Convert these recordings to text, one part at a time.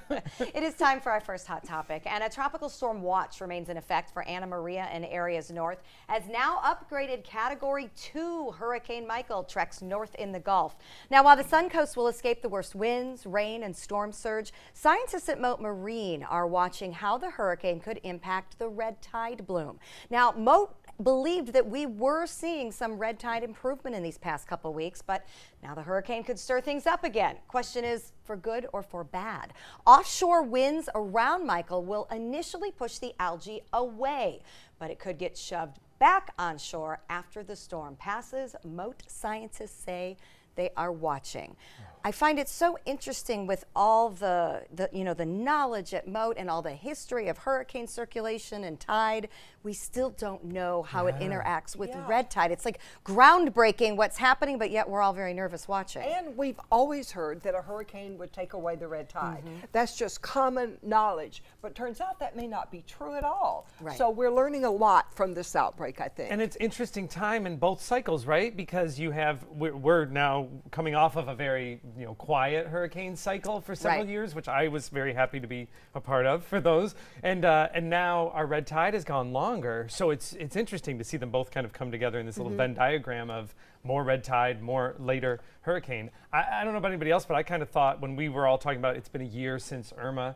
It is time for our first hot topic, and a tropical storm watch remains in effect for Anna Maria and areas north as now upgraded Category 2 Hurricane Michael treks north in the Gulf. Now, while the Suncoast will escape the worst winds, rain, and storm surge, scientists at Mote Marine are watching how the hurricane could impact the red tide bloom. Now, Mote believed that we were seeing some red tide improvement in these past couple weeks, but now the hurricane could stir things up again. Question is, for good or for bad? Offshore winds around Michael will initially push the algae away, but it could get shoved back onshore after the storm passes. Mote scientists say they are watching. I find it so interesting with all the knowledge at Mote and all the history of hurricane circulation and tide. We still don't know how it interacts with red tide. It's like groundbreaking what's happening, but yet we're all very nervous watching. And we've always heard that a hurricane would take away the red tide. That's just common knowledge, but turns out that may not be true at all. Right. So we're learning a lot from this outbreak, I think. And it's interesting time in both cycles, right? Because you have, we're now coming off of a very quiet hurricane cycle for several years, which I was very happy to be a part of for those. And now our red tide has gone longer. So it's interesting to see them both kind of come together in this little Venn diagram of more red tide, more later hurricane. I don't know about anybody else, but I kind of thought when we were all talking about it's been a year since Irma,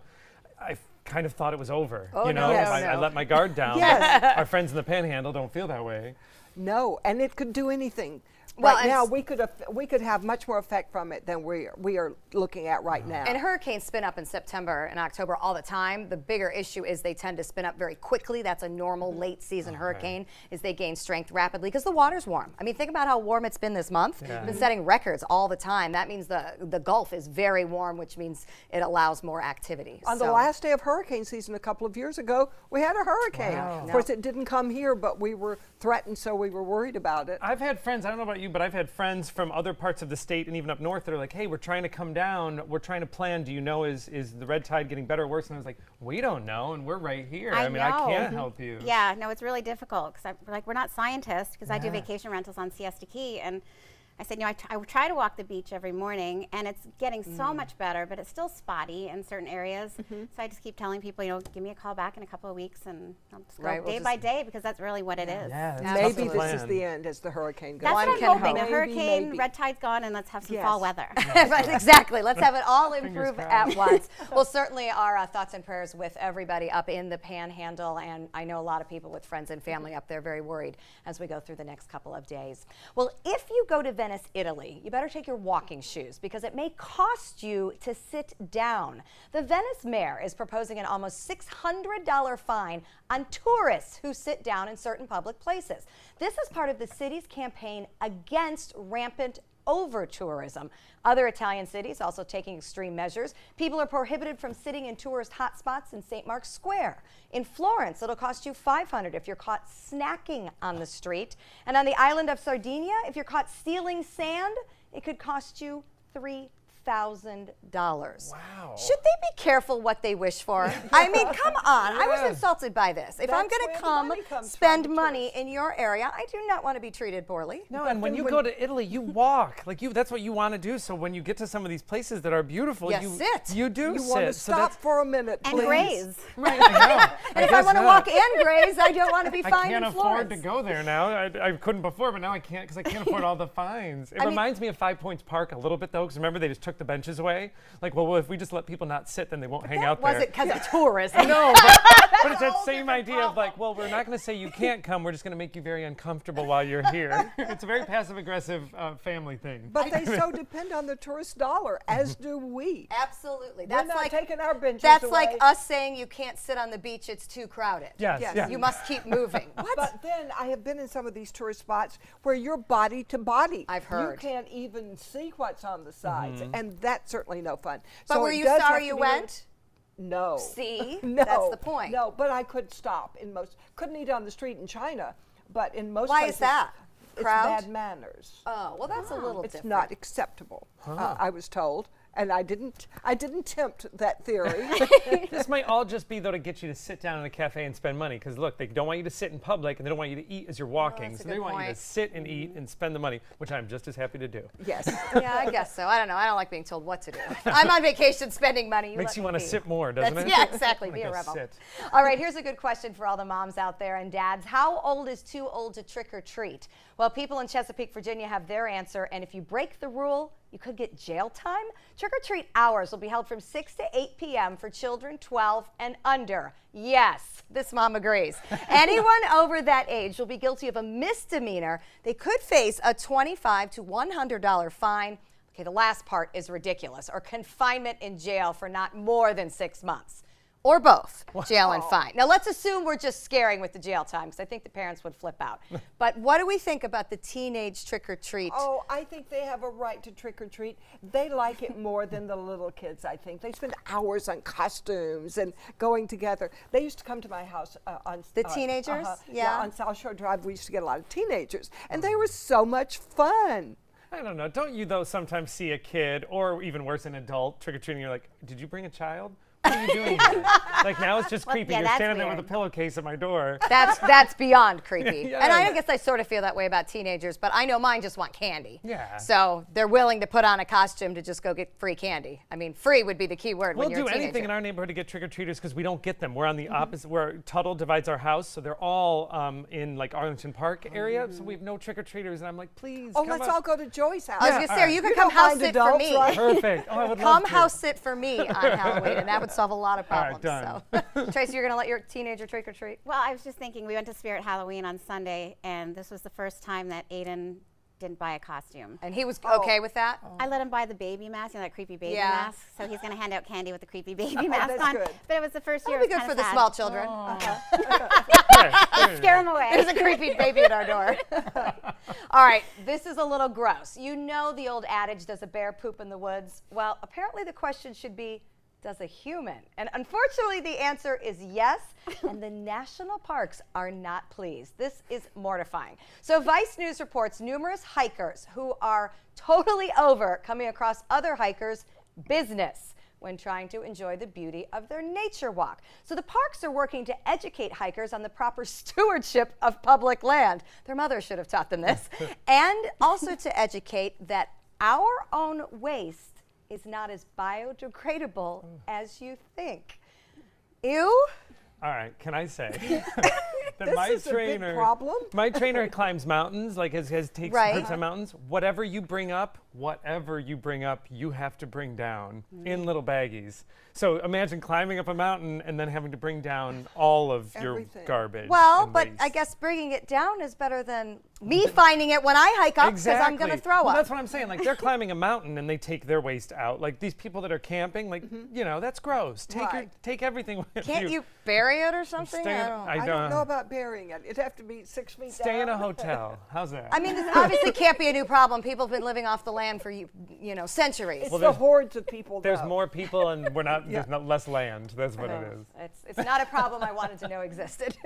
I kind of thought it was over. I let my guard down. Yes. Our friends in the Panhandle don't feel that way. No, and it could do anything. Well, right now, we could have much more effect from it than we are looking at right now. And hurricanes spin up in September and October all the time. The bigger issue is they tend to spin up very quickly. That's a normal late season hurricane, is they gain strength rapidly because the water's warm. I mean, think about how warm it's been this month. It's been setting records all the time. That means the Gulf is very warm, which means it allows more activity. On the last day of hurricane season a couple of years ago, we had a hurricane. Wow. Of course, it didn't come here, but we were threatened, so we were worried about it. I've had friends, I don't know about you, but I've had friends from other parts of the state and even up north that are like, hey, we're trying to come down. We're trying to plan. Do you know, is the red tide getting better or worse? And I was like, we don't know, and we're right here. I mean, I can't help you. Yeah, no, it's really difficult because we're not scientists, because I do vacation rentals on Siesta Key, and I said, I try to walk the beach every morning, and it's getting so much better, but it's still spotty in certain areas. So I just keep telling people, give me a call back in a couple of weeks, and I'll just go day by day, because that's really what it is. Yeah, maybe this is the end as the hurricane goes. That's what I'm hoping. A hurricane, maybe. red tide's gone, and let's have some fall weather. Right, exactly. Let's have it all improve at once. Well, certainly our thoughts and prayers with everybody up in the Panhandle, and I know a lot of people with friends and family up there very worried as we go through the next couple of days. Well, if you go to Venice, Italy, you better take your walking shoes because it may cost you to sit down. The Venice mayor is proposing an almost $600 fine on tourists who sit down in certain public places. This is part of the city's campaign against rampant over-tourism. Other Italian cities also taking extreme measures. People are prohibited from sitting in tourist hotspots in St. Mark's Square. In Florence, it'll cost you $500 if you're caught snacking on the street. And on the island of Sardinia, if you're caught stealing sand, it could cost you $3,000. Wow. Should they be careful what they wish for? I mean, come on. I was insulted by this. If I'm going to come spend money in your area, I do not want to be treated poorly. No, and when you go to Italy, you walk. That's what you want to do. So when you get to some of these places that are beautiful, you sit. You do You sit. want to stop for a minute, And please. graze. Right, I know. And if I want to walk and graze, I don't want to be I fined can't in Florence. afford to go there now. I couldn't before, but now I can't because I can't afford all the fines. It reminds me of Five Points Park a little bit, though, because remember they just took the benches away? Like, well, if we just let people not sit, then they won't hang out there. Was it because of tourism? No, but it's that same idea of like, well, we're not going to say you can't come. We're just going to make you very uncomfortable while you're here. It's a very passive-aggressive family thing. But they so depend on the tourist dollar, as do we. Absolutely. We're not taking our benches That's away. like us saying you can't sit on the beach, it's too crowded. Yes. Yes. Yeah. You must keep moving. But then I have been in some of these tourist spots where you're body to body. I've heard. You can't even see what's on the sides, and that's certainly no fun. But So were it you does have sorry to you be went? No. See? No. That's the point. No, but I could stop in most. Couldn't eat on the street in China, but in most Why places. is that? It's Crowd? bad manners. Oh, well, that's a little It's different. not acceptable, I was told. And I didn't tempt that theory. This might all just be, though, to get you to sit down in a cafe and spend money. Because, look, they don't want you to sit in public, and they don't want you to eat as you're walking. that's a So they good want you point. to sit and eat and spend the money, which I'm just as happy to do. Yes. Yeah, I guess so. I don't know. I don't like being told what to do. I'm on vacation spending money. Makes let you me want to be. sit more, doesn't it? Yeah, exactly. I Be a wanna rebel. sit. All right, here's a good question for all the moms out there and dads. How old is too old to trick or treat? Well, people in Chesapeake, Virginia have their answer, and if you break the rule, you could get jail time. Trick or treat hours will be held from 6 to 8 p.m. for children 12 and under. Yes, this mom agrees. Anyone over that age will be guilty of a misdemeanor. They could face a $25 to $100 fine. Okay, the last part is ridiculous, or confinement in jail for not more than 6 months. Or both, jail and fine. Now, let's assume we're just scaring with the jail time, because I think the parents would flip out. But what do we think about the teenage trick-or-treat? Oh, I think they have a right to trick or treat. They like it more than the little kids, I think. They spend hours on costumes and going together. They used to come to my house on The teenagers? Yeah, Yeah. on South Shore Drive. We used to get a lot of teenagers, and they were so much fun. I don't know. Don't you, though, sometimes see a kid, or even worse, an adult, trick-or-treating, you're like, did you bring a child? What are you doing here? Like, now it's just creepy. yeah, You're that's standing there with a weird. pillowcase at my door. That's beyond creepy. Yeah. And I guess I sort of feel that way about teenagers, but I know mine just want candy. Yeah. So they're willing to put on a costume to just go get free candy. I mean, free would be the key word We'll when you're do a teenager. anything in our neighborhood to get trick-or-treaters because we don't get them. We're on the Mm-hmm. opposite, where Tuttle divides our house, so they're all in like Arlington Park area, so we have no trick-or-treaters, and I'm like, please, Oh, come let's on. all go to Joy's house. I was Yeah, going to say, all or you right. could You come don't house mind sit for adults, me. right? Perfect. Oh, I would Come love to. house sit for me on Halloween, and that would solve a lot of All right, problems. done. So, Tracy, you're going to let your teenager trick or treat? Well, I was just thinking, we went to Spirit Halloween on Sunday, and this was the first time that Aiden didn't buy a costume. And he was Oh. okay with that? I let him buy the baby mask, that creepy baby Yeah. mask. So he's going to hand out candy with the creepy baby mask that's on. good. But it was the first year. That'll be it good was for the kinda small sad. children. There you Scare go. him away. There's a creepy baby at our door. All right, this is a little gross. You know the old adage, does a bear poop in the woods? Well, apparently the question should be, does a human? And unfortunately, the answer is yes, and the national parks are not pleased. This is mortifying. So Vice News reports numerous hikers who are totally over coming across other hikers' business when trying to enjoy the beauty of their nature walk. So the parks are working to educate hikers on the proper stewardship of public land. Their mother should have taught them this. And also to educate that our own waste is not as biodegradable as you think. Ew. All right, can I say that This my is a big trainer, problem. my trainer climbs mountains, like takes Right. trips on mountains. Whatever you bring up, you have to bring down in little baggies. So imagine climbing up a mountain and then having to bring down all of your Everything. garbage. Well, and but waste. I guess bringing it down is better than me finding it when I hike up because I'm going to throw Well, up. that's what I'm saying. Like they're climbing a mountain and they take their waste out. Like these people that are camping, like you know, that's gross. Right. Take everything with Can't you. you bury it or something? Stay in- I don't know about burying it. It'd have to be 6 feet Stay down. in a hotel. How's that? I mean, this obviously can't be a new problem. People have been living off the land for you know centuries. It's Well, the there's- hordes of people. There's though. more people and we're not. There's not less land. That's what it is. It's not a problem I wanted to know existed.